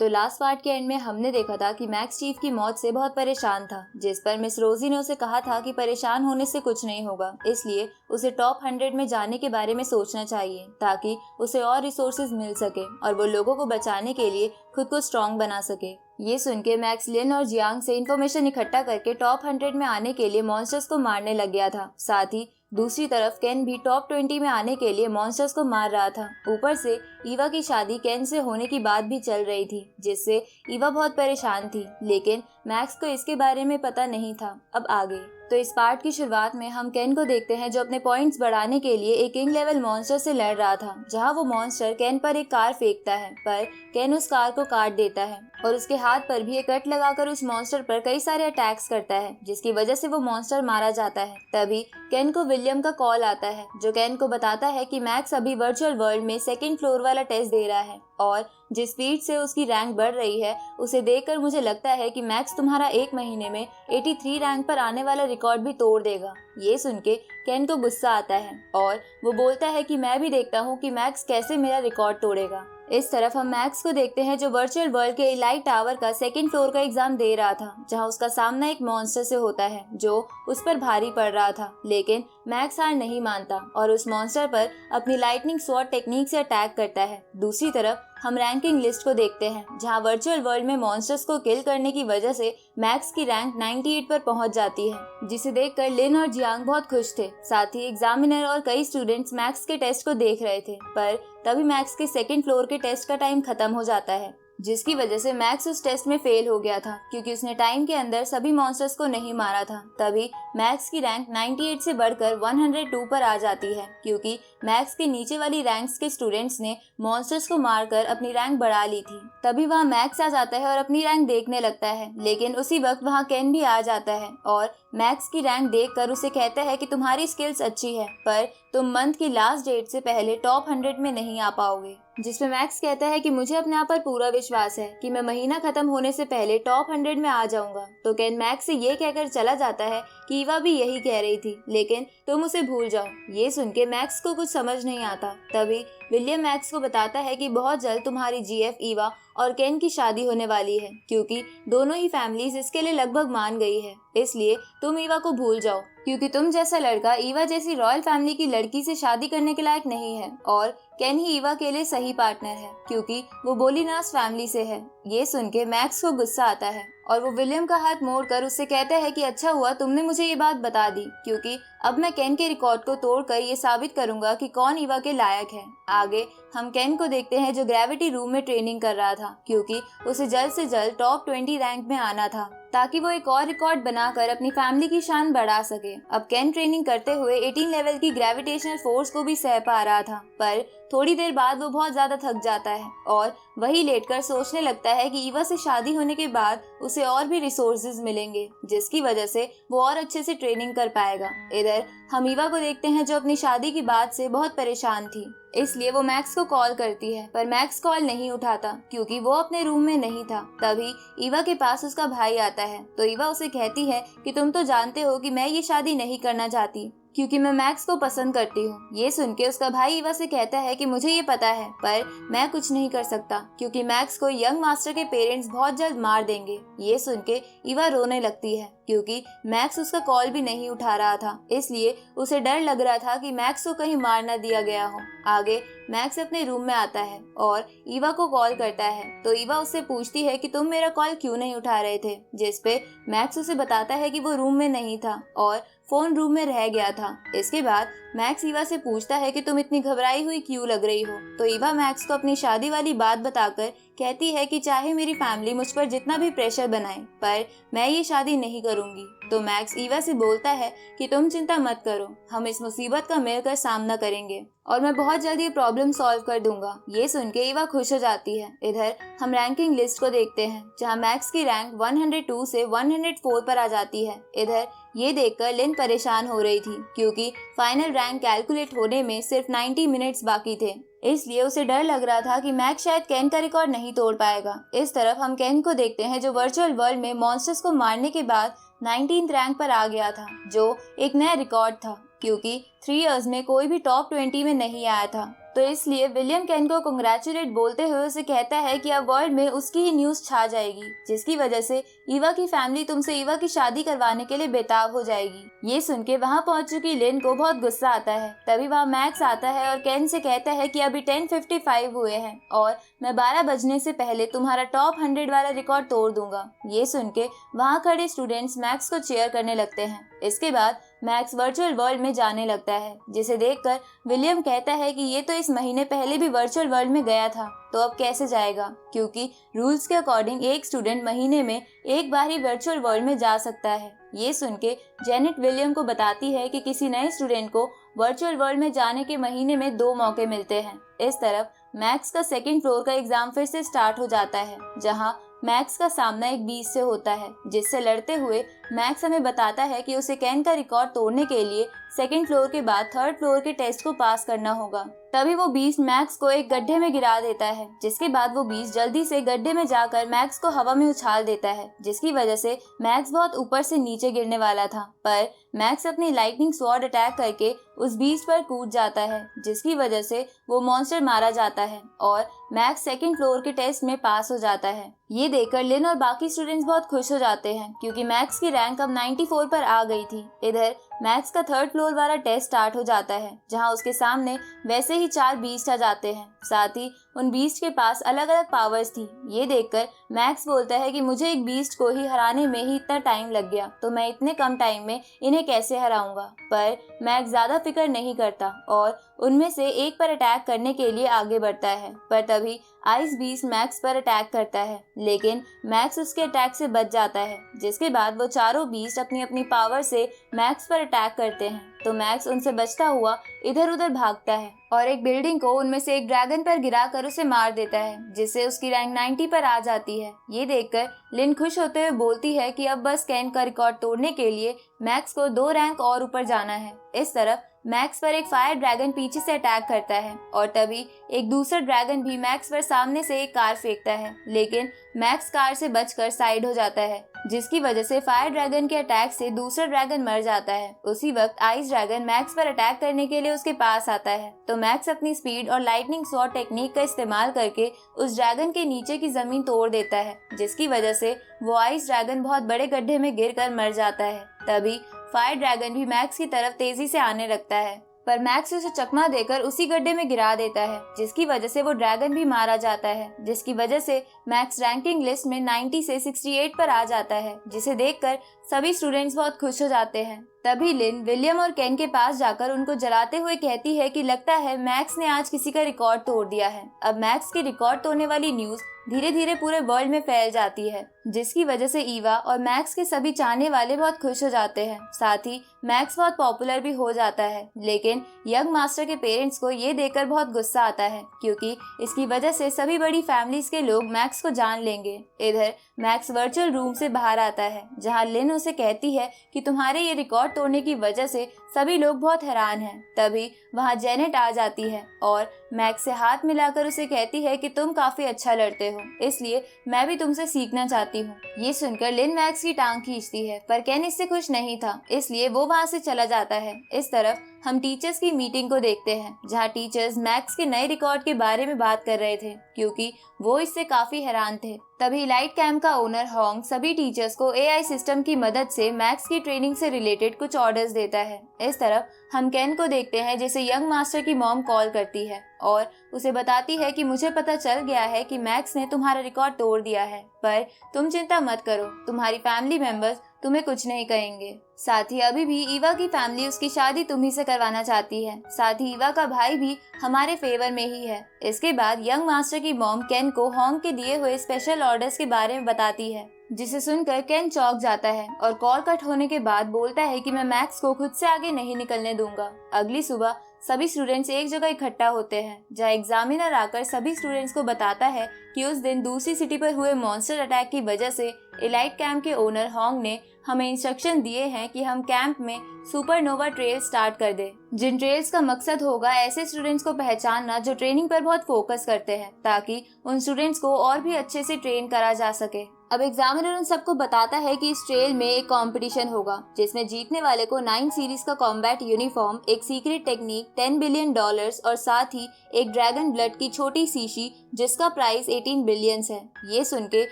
तो last part के and में हमने देखा था कि मैक्स चीफ की मौत से बहुत परेशान था, जिस पर मिस रोजी ने उसे कहा था कि परेशान होने से कुछ नहीं होगा, इसलिए उसे टॉप 100 में जाने के बारे में सोचना चाहिए ताकि उसे और रिसोर्सेज मिल सके और वो लोगों को बचाने के लिए खुद को स्ट्रॉन्ग बना सके। ये सुन के मैक्स लिन और जियांग से इन्फॉर्मेशन इकट्ठा करके टॉप 100 में आने के लिए मॉन्स्टर्स को मारने लग गया था। साथ ही दूसरी तरफ केन भी टॉप 20 में आने के लिए मॉन्स्टर्स को मार रहा था। ऊपर से ईवा की शादी केन से होने की बात भी चल रही थी, जिससे ईवा बहुत परेशान थी, लेकिन मैक्स को इसके बारे में पता नहीं था। अब आगे तो इस पार्ट की शुरुआत में हम केन को देखते हैं जो अपने पॉइंट्स बढ़ाने के लिए एक किंग लेवल मॉन्स्टर से लड़ रहा था, जहां वो मॉन्स्टर केन पर एक कार फेंकता है, पर केन उस कार को काट देता है और उसके हाथ पर भी एक कट लगाकर उस मॉन्स्टर पर कई सारे अटैक्स करता है, जिसकी वजह से वो मॉन्स्टर मारा जाता है। तभी केन को विलियम का कॉल आता है, जो केन को बताता है कि मैक्स अभी वर्चुअल वर्ल्ड में 2nd फ्लोर वाला टेस्ट दे रहा है और जिस स्पीड से उसकी रैंक बढ़ रही है उसे देखकर मुझे लगता है कि मैक्स तुम्हारा 1 महीने में 83 रैंक पर आने वाला रिकॉर्ड भी तोड़ देगा। ये सुन के केन को गुस्सा आता है और वो बोलता है कि मैं भी देखता हूँ कि मैक्स कैसे मेरा रिकॉर्ड तोड़ेगा। इस तरफ हम मैक्स को देखते हैं जो वर्चुअल वर्ल्ड के इलाइट टावर का 2nd फ्लोर का एग्जाम दे रहा था, जहां उसका सामना एक मॉन्स्टर से होता है जो उस पर भारी पड़ रहा था, लेकिन मैक्स हार नहीं मानता और उस मॉन्स्टर पर अपनी लाइटनिंग स्वॉर्ड टेक्निक से अटैक करता है। दूसरी तरफ हम रैंकिंग लिस्ट को देखते हैं, जहां वर्चुअल वर्ल्ड में मॉन्स्टर्स को किल करने की वजह से मैक्स की रैंक 98 पर पहुंच जाती है, जिसे देखकर लिन और जियांग बहुत खुश थे। साथ ही एग्जामिनर और कई स्टूडेंट्स मैक्स के टेस्ट को देख रहे थे, पर तभी मैक्स के 2nd फ्लोर के टेस्ट का टाइम खत्म हो जाता है, जिसकी वजह से मैक्स उस टेस्ट में फेल हो गया था क्योंकि उसने टाइम के अंदर सभी मॉन्स्टर्स को नहीं मारा था। तभी मैक्स की रैंक 98 से बढ़कर 102 पर आ जाती है क्योंकि मैक्स के नीचे वाली रैंक्स के स्टूडेंट्स ने मॉन्स्टर्स को मारकर अपनी रैंक बढ़ा ली थी। तभी वहाँ मैक्स आ जाता है और अपनी रैंक देखने लगता है, लेकिन उसी वक्त वहाँ केन भी आ जाता है और मैक्स की रैंक देखकर उसे कहता है कि तुम्हारी स्किल्स अच्छी है, पर तुम मंथ की लास्ट डेट से पहले टॉप 100 में नहीं आ पाओगे। जिसमें मैक्स कहता है कि मुझे अपने आप पर पूरा विश्वास है कि मैं महीना खत्म होने से पहले टॉप 100 में आ जाऊंगा। तो केन मैक्स से ये कहकर चला जाता है कि ईवा भी यही कह रही थी, लेकिन तुम उसे भूल जाओ। ये सुन के मैक्स को कुछ समझ नहीं आता। तभी विलियम मैक्स को बताता है कि बहुत जल्द तुम्हारी जीएफ ईवा और केन की शादी होने वाली है, क्योंकि दोनों ही फैमिलीज इसके लिए लगभग मान गई है, इसलिए तुम ईवा को भूल जाओ, क्योंकि तुम जैसा लड़का ईवा जैसी रॉयल फैमिली की लड़की से शादी करने के लायक नहीं है और केन ही ईवा के लिए सही पार्टनर है क्योंकि वो बोलीनास फैमिली से है। ये सुन के मैक्स को गुस्सा आता है और वो विलियम का हाथ मोड़कर उससे कहता है कि अच्छा हुआ तुमने मुझे ये बात बता दी, क्योंकि अब मैं केन के रिकॉर्ड को तोड़कर ये साबित करूंगा कि कौन ईवा के लायक है। आगे हम केन को देखते हैं जो ग्रेविटी रूम में ट्रेनिंग कर रहा था क्योंकि उसे जल्द से जल्द टॉप 20 रैंक में आना था ताकि वो एक और रिकॉर्ड बनाकर अपनी फैमिली की शान बढ़ा सके। अब केन ट्रेनिंग करते हुए 18 लेवल की ग्रेविटेशनल फोर्स को भी सह पा रहा था, पर थोड़ी देर बाद वो बहुत ज्यादा थक जाता है और वही लेटकर सोचने लगता है कि ईवा से शादी होने के बाद उसे और भी रिसोर्सेज मिलेंगे, जिसकी वजह से वो और अच्छे से ट्रेनिंग कर पाएगा। इधर हम ईवा को देखते हैं जो अपनी शादी की बात से बहुत परेशान थी, इसलिए वो मैक्स को कॉल करती है, पर मैक्स कॉल नहीं उठाता क्योंकि वो अपने रूम में नहीं था। तभी ईवा के पास उसका भाई आता है, तो ईवा उसे कहती है कि तुम तो जानते हो कि मैं ये शादी नहीं करना चाहती क्योंकि मैं मैक्स को पसंद करती हूँ। ये सुन के उसका भाई ईवा से कहता है कि मुझे ये पता है, पर मैं कुछ नहीं कर सकता क्योंकि मैक्स को यंग मास्टर के पेरेंट्स बहुत जल्द मार देंगे। ये सुन के ईवा रोने लगती है क्योंकि मैक्स उसका कॉल भी नहीं उठा रहा था, इसलिए उसे डर लग रहा था कि मैक्स को कहीं मार न दिया गया हो। आगे मैक्स अपने रूम में आता है और ईवा को कॉल करता है, तो ईवा उससे पूछती है कि तुम मेरा कॉल क्यों नहीं उठा रहे थे, जिस पे मैक्स उसे बताता है कि वो रूम में नहीं था और फोन रूम में रह गया था। इसके बाद मैक्स ईवा से पूछता है कि तुम इतनी घबराई हुई क्यों लग रही हो, तो ईवा मैक्स को अपनी शादी वाली बात बताकर कहती है कि चाहे मेरी फैमिली मुझ पर जितना भी प्रेशर बनाए, पर मैं ये शादी नहीं करूंगी। तो मैक्स ईवा से बोलता है कि तुम चिंता मत करो, हम इस मुसीबत का मिलकर सामना करेंगे और मैं बहुत जल्द ये प्रॉब्लम सॉल्व कर दूंगा। ये सुन के ईवा खुश हो जाती है। इधर हम रैंकिंग लिस्ट को देखते हैं, जहां मैक्स की रैंक 102 से 104 पर आ जाती है। इधर ये देखकर लिन परेशान हो रही थी क्योंकि फाइनल रैंक कैलकुलेट होने में सिर्फ 90 मिनट्स बाकी थे, इसलिए उसे डर लग रहा था कि मैक्स शायद केन का रिकॉर्ड नहीं तोड़ पाएगा। इस तरफ हम केन को देखते हैं जो वर्चुअल वर्ल्ड में मॉन्स्टर्स को मारने के बाद 19th रैंक पर आ गया था, जो एक नया रिकॉर्ड था क्योंकि 3 इयर्स में कोई भी टॉप 20 में नहीं आया था। तो इसलिए विलियम केन को कंग्रेचुलेट बोलते हुए उसे कहता है कि अब वर्ल्ड में उसकी ही न्यूज छा जाएगी, जिसकी वजह से ईवा की फैमिली तुमसे ईवा की शादी करवाने के लिए बेताब हो जाएगी। ये सुन के वहाँ पहुंच चुकी लिन को बहुत गुस्सा आता है। तभी वहाँ मैक्स आता है और केन से कहता है कि अभी 10:55 हुए हैं और मैं 12 बजने से पहले तुम्हारा टॉप 100 वाला रिकॉर्ड तोड़ दूंगा। ये सुन के वहाँ खड़े स्टूडेंट्स मैक्स को चीयर करने लगते हैं। इसके बाद मैक्स वर्चुअल वर्ल्ड में जाने लगता है, जिसे देखकर विलियम कहता है कि ये तो इस महीने पहले भी वर्चुअल वर्ल्ड में गया था, तो अब कैसे जाएगा, क्योंकि रूल्स के अकॉर्डिंग एक स्टूडेंट महीने में एक बार ही वर्चुअल वर्ल्ड में जा सकता है। ये सुन के जेनेट विलियम को बताती है कि किसी नए स्टूडेंट को वर्चुअल वर्ल्ड में जाने के महीने में 2 मौके मिलते हैं। इस तरफ मैक्स का 2nd फ्लोर का एग्जाम फिर से स्टार्ट हो जाता है, जहां मैक्स का सामना एक बीस्ट से होता है, जिससे लड़ते हुए मैक्स हमें बताता है कि उसे केन का रिकॉर्ड तोड़ने के लिए 2nd फ्लोर के बाद 3rd फ्लोर के टेस्ट को पास करना होगा। तभी वो बीस्ट मैक्स को एक गड्ढे में गिरा देता है, जिसके बाद वो बीस्ट जल्दी से गड्ढे में जाकर मैक्स को हवा में उछाल देता है, जिसकी वजह से मैक्स बहुत ऊपर से नीचे गिरने वाला था, पर मैक्स अपनी लाइटनिंग स्वॉर्ड अटैक करके उस बीस्ट पर कूद जाता है, जिसकी वजह से वो मॉन्स्टर मारा जाता है और मैक्स 2nd फ्लोर के टेस्ट में पास हो जाता है। ये देखकर लिन और बाकी स्टूडेंट्स बहुत खुश हो जाते हैं, क्योंकि मैक्स की रैंक अब 94 पर आ गई थी। इधर मैक्स का 3rd फ्लोर वाला टेस्ट स्टार्ट हो जाता है, जहां उसके सामने वैसे ही 4 बीस्ट आ जाते हैं। साथ ही उन बीस्ट के पास अलग अलग पावर्स थी। ये देखकर मैक्स बोलता है कि मुझे एक बीस्ट को ही हराने में ही इतना टाइम लग गया, तो मैं इतने कम टाइम में इन्हें कैसे हराऊंगा। पर मैक्स ज्यादा फिक्र नहीं करता और उनमें से एक पर अटैक करने के लिए आगे बढ़ता है, पर तभी आइस बीस्ट मैक्स पर अटैक करता है, लेकिन मैक्स उसके अटैक से बच जाता है। जिसके बाद वो चारों बीस्ट अपनी अपनी पावर से मैक्स पर अटैक करते हैं, तो मैक्स उनसे बचता हुआ इधर उधर भागता है और एक बिल्डिंग को उनमें से एक ड्रैगन पर गिराकर उसे मार देता है, जिससे उसकी रैंक 90 पर आ जाती है। ये देखकर लिन खुश होते हुए बोलती है कि अब बस केन का रिकॉर्ड तोड़ने के लिए मैक्स को 2 रैंक और ऊपर जाना है। इस तरफ मैक्स पर एक फायर ड्रैगन पीछे से अटैक करता है और तभी एक दूसरा ड्रैगन भी मैक्स पर सामने से एक कार फेंकता है, लेकिन मैक्स कार से बचकर साइड हो जाता है, जिसकी वजह से फायर ड्रैगन के अटैक से दूसरा ड्रैगन मर जाता है। उसी वक्त आइस ड्रैगन मैक्स पर अटैक करने के लिए उसके पास आता है, तो मैक्स अपनी स्पीड और लाइटनिंग स्वॉर्ड टेक्निक का इस्तेमाल करके उस ड्रैगन के नीचे की जमीन तोड़ देता है, जिसकी वजह से वो आइस ड्रैगन बहुत बड़े गड्ढे में गिरकर मर जाता है। तभी फायर ड्रैगन भी मैक्स की तरफ तेजी से आने लगता है, पर मैक्स उसे चकमा देकर उसी गड्ढे में गिरा देता है, जिसकी वजह से वो ड्रैगन भी मारा जाता है, जिसकी वजह से मैक्स रैंकिंग लिस्ट में 90 से 68 पर आ जाता है, जिसे देखकर सभी स्टूडेंट्स बहुत खुश हो जाते हैं। तभी लिन विलियम और केन के पास जाकर उनको जलाते हुए कहती है कि लगता है मैक्स ने आज किसी का रिकॉर्ड तोड़ दिया है। अब मैक्स के रिकॉर्ड तोड़ने वाली न्यूज धीरे धीरे पूरे वर्ल्ड में फैल जाती है, जिसकी वजह से ईवा और मैक्स के सभी चाहने वाले बहुत खुश हो जाते हैं। साथ ही मैक्स बहुत पॉपुलर भी हो जाता है, लेकिन यंग मास्टर के पेरेंट्स को ये देखकर बहुत गुस्सा आता है, क्योंकि इसकी वजह से सभी बड़ी फैमिलीज के लोग मैक्स को जान लेंगे। इधर मैक्स वर्चुअल रूम से बाहर आता है, जहां लिन उसे कहती है कि तुम्हारे ये रिकॉर्ड तोड़ने की वजह से सभी लोग बहुत हैरान हैं। तभी वहां जेनेट आ जाती है और मैक्स से हाथ मिलाकर उसे कहती है कि तुम काफी अच्छा लड़ते हो, इसलिए मैं भी तुमसे सीखना चाहती हूँ। ये सुनकर लिन मैक्स की टांग खींचती है, पर केन इससे खुश नहीं था, इसलिए वो वहाँ से चला जाता है। इस तरफ हम टीचर्स की मीटिंग को देखते हैं, जहाँ टीचर्स मैक्स के नए रिकॉर्ड के बारे में बात कर रहे थे, क्योंकि वो इससे काफी हैरान थे। तभी लाइट कैंप का ओनर होंग सभी टीचर्स को एआई सिस्टम की मदद से मैक्स की ट्रेनिंग से रिलेटेड कुछ ऑर्डर्स देता है। इस तरफ हम केन को देखते हैं, जैसे यंग मास्टर की मॉम कॉल करती है और उसे बताती है कि मुझे पता चल गया है कि मैक्स ने तुम्हारा रिकॉर्ड तोड़ दिया है, पर तुम चिंता मत करो, तुम्हारी फैमिली मेंबर्स तुम्हें कुछ नहीं कहेंगे। साथ ही अभी भी ईवा की फैमिली उसकी शादी तुम्ही से करवाना चाहती है। साथ ही ईवा का भाई भी हमारे फेवर में ही है। इसके बाद यंग मास्टर की मॉम केन को होंग के दिए हुए स्पेशल ऑर्डर्स के बारे में बताती है, जिसे सुनकर केन चौंक जाता है और कॉल कट होने के बाद बोलता है कि मैं मैक्स को खुद से आगे नहीं निकलने दूंगा। अगली सुबह सभी स्टूडेंट्स एक जगह इकट्ठा होते हैं, जहाँ एग्जामिनर आकर सभी स्टूडेंट्स को बताता है कि उस दिन दूसरी सिटी पर हुए मॉन्स्टर अटैक की वजह से एलाइट कैंप के ओनर होंग ने हमें इंस्ट्रक्शन दिए हैं कि हम कैंप में सुपरनोवा ट्रेल स्टार्ट कर दें, जिन ट्रेल्स का मकसद होगा ऐसे स्टूडेंट्स को पहचानना जो ट्रेनिंग पर बहुत फोकस करते हैं, ताकि उन स्टूडेंट्स को और भी अच्छे से ट्रेन करा जा सके। अब एग्जामिनर उन सबको बताता है कि इस ट्रेल में एक कंपटीशन होगा जिसमें जीतने वाले को 9 सीरीज का कॉम्बैट यूनिफॉर्म, एक सीक्रेट टेक्निक, $10 बिलियन और साथ ही एक ड्रैगन ब्लड की छोटी शीशी जिसका प्राइस 18 बिलियन है। ये सुन के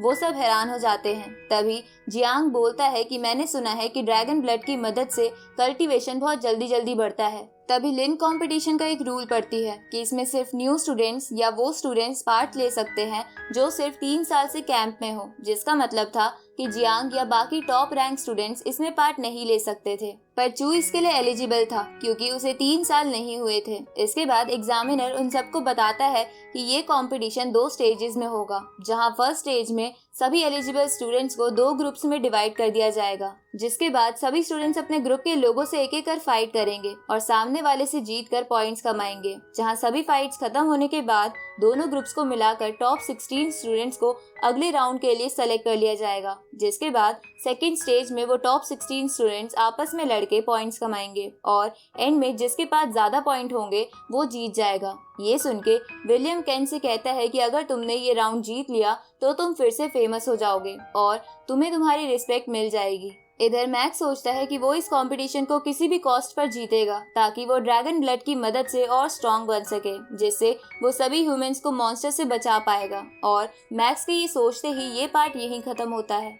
वो सब हैरान हो जाते हैं। तभी जियांग बोलता है कि मैंने सुना है कि ड्रैगन ब्लड की मदद से कल्टीवेशन बहुत जल्दी जल्दी बढ़ता है। तभी लिन कंपटीशन का एक रूल पड़ती है कि इसमें सिर्फ न्यू स्टूडेंट्स या वो स्टूडेंट्स पार्ट ले सकते हैं जो सिर्फ 3 साल से कैंप में हो, जिसका मतलब था कि जियांग या बाकी टॉप रैंक स्टूडेंट्स इसमें पार्ट नहीं ले सकते थे। पर चू इसके लिए एलिजिबल था क्योंकि उसे 3 साल नहीं हुए थे। इसके बाद एग्जामिनर उन सबको बताता है कि ये कंपटीशन 2 स्टेजेस में होगा, जहां फर्स्ट स्टेज में सभी एलिजिबल स्टूडेंट्स को 2 ग्रुप्स में डिवाइड कर दिया जाएगा, जिसके बाद सभी स्टूडेंट्स अपने ग्रुप के लोगों से एक एक कर फाइट करेंगे और सामने वाले से जीतकर पॉइंट्स कमाएंगे। जहां सभी फाइट्स खत्म होने के बाद दोनों ग्रुप्स को मिलाकर टॉप 16 स्टूडेंट्स को अगले राउंड के लिए सेलेक्ट कर लिया जाएगा, जिसके बाद सेकेंड स्टेज में वो टॉप 16 स्टूडेंट्स आपस में लड़के पॉइंट्स कमाएंगे और एंड में जिसके पास ज्यादा पॉइंट होंगे वो जीत जाएगा। ये सुन के विलियम केन से कहता है कि अगर तुमने ये राउंड जीत लिया तो तुम फिर से फेमस हो जाओगे और तुम्हें तुम्हारी रिस्पेक्ट मिल जाएगी। इधर मैक्स सोचता है कि वो इस कंपटीशन को किसी भी कॉस्ट पर जीतेगा ताकि वो ड्रैगन ब्लड की मदद से और स्ट्रॉन्ग बन सके, जिससे वो सभी ह्यूमंस को मॉन्स्टर से बचा पाएगा। और मैक्स के ये सोचते ही ये पार्ट यहीं खत्म होता है।